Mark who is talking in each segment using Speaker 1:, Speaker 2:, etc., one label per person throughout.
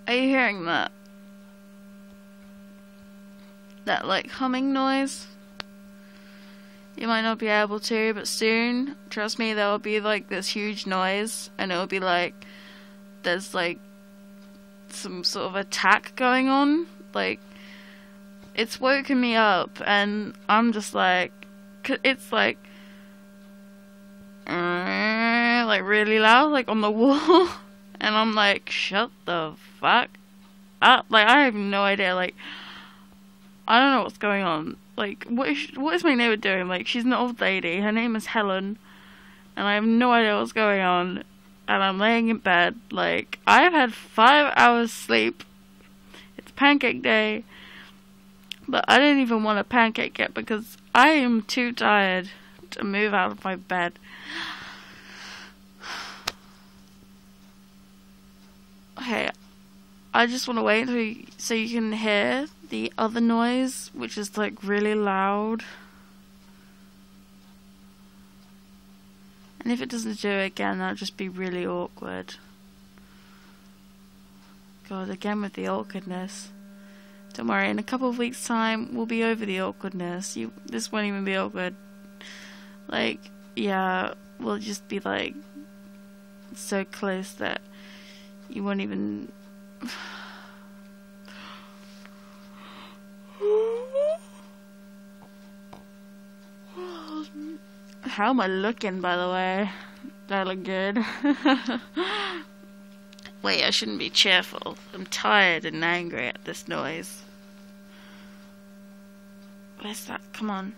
Speaker 1: Are you hearing that? That like humming noise? You might not be able to, but soon, trust me, there will be like this huge noise, and it will be like there's like some sort of attack going on. Like, it's woken me up, and I'm just like, it's like really loud, like on the wall, and I'm like, shut the fuck up. Like, I have no idea. Like, I don't know what's going on. Like, what is my neighbor doing? Like, she's an old lady. Her name is Helen, and I have no idea what's going on. And I'm laying in bed. Like, I've had 5 hours sleep. It's pancake day, but I didn't even want a pancake yet because I am too tired to move out of my bed. Okay, I just want to wait so you can hear the other noise, which is like really loud. And if it doesn't do it again, that'll just be really awkward. God, again with the awkwardness. Don't worry, in a couple of weeks' time, we'll be over the awkwardness. This won't even be awkward. Like, yeah, we'll just be like so close that you won't even. How am I looking, by the way? Do I look good? Wait, I shouldn't be cheerful. I'm tired and angry at this noise. Where's that? Come on.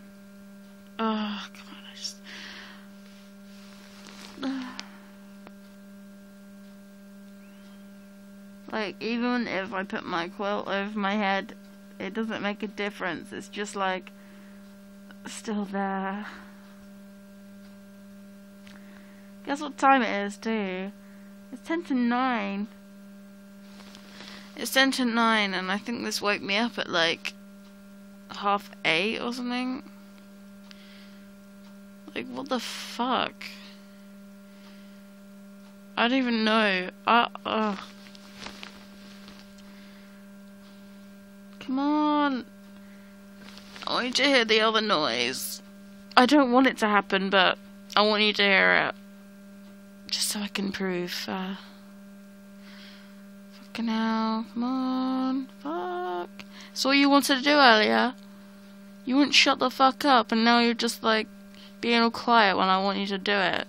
Speaker 1: Oh, come on. I just. Like, even if I put my quilt over my head, it doesn't make a difference. It's just like still there. Guess what time it is too? It's 10 to 9. It's 10 to 9, and I think this woke me up at like 8:30 or something. Like, what the fuck? I don't even know. Come on. I want you to hear the other noise. I don't want it to happen, but I want you to hear it. Just so I can prove. Fucking hell. Come on. Fuck. It's all you wanted to do earlier. You wouldn't shut the fuck up, and now you're just like being all quiet when I want you to do it.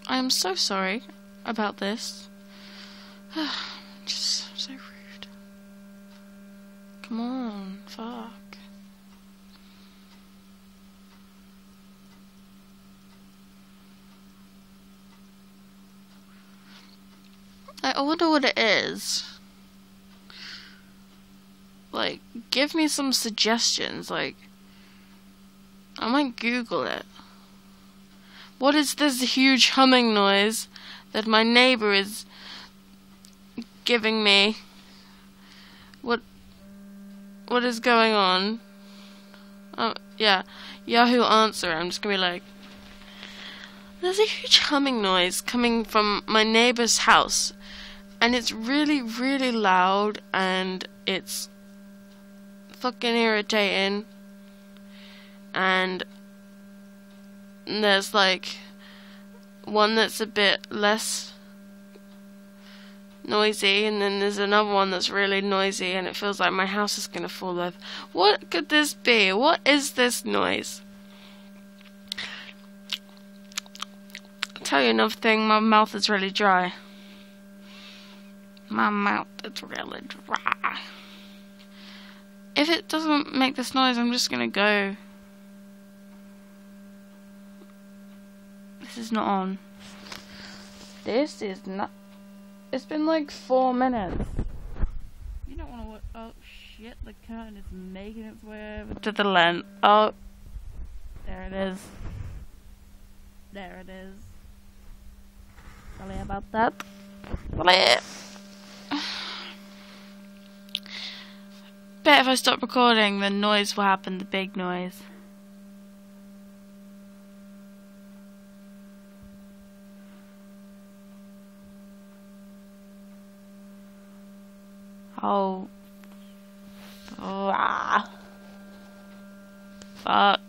Speaker 1: I am so sorry about this. Just so rude. Come on, fuck. I wonder what it is. Like, give me some suggestions. Like, I might Google it. What is this huge humming noise that my neighbor is giving me? What is going on? Oh, yeah. Yahoo answer. I'm just gonna be like, there's a huge humming noise coming from my neighbor's house, and it's really, really loud, and it's fucking irritating, and there's like one that's a bit less noisy, and then there's another one that's really noisy, and it feels like my house is gonna fall over. What could this be? What is this noise? I'll tell you another thing, my mouth is really dry. My mouth is really dry. If it doesn't make this noise, I'm just gonna go. This is not on. This is not. It's been like 4 minutes. You don't want to watch. Oh shit, the curtain is making its way over to the lens. Oh. There it is. There it is. Sorry about that. Sorry. bet if I stop recording, the noise will happen, the big noise. Oh. Fuck.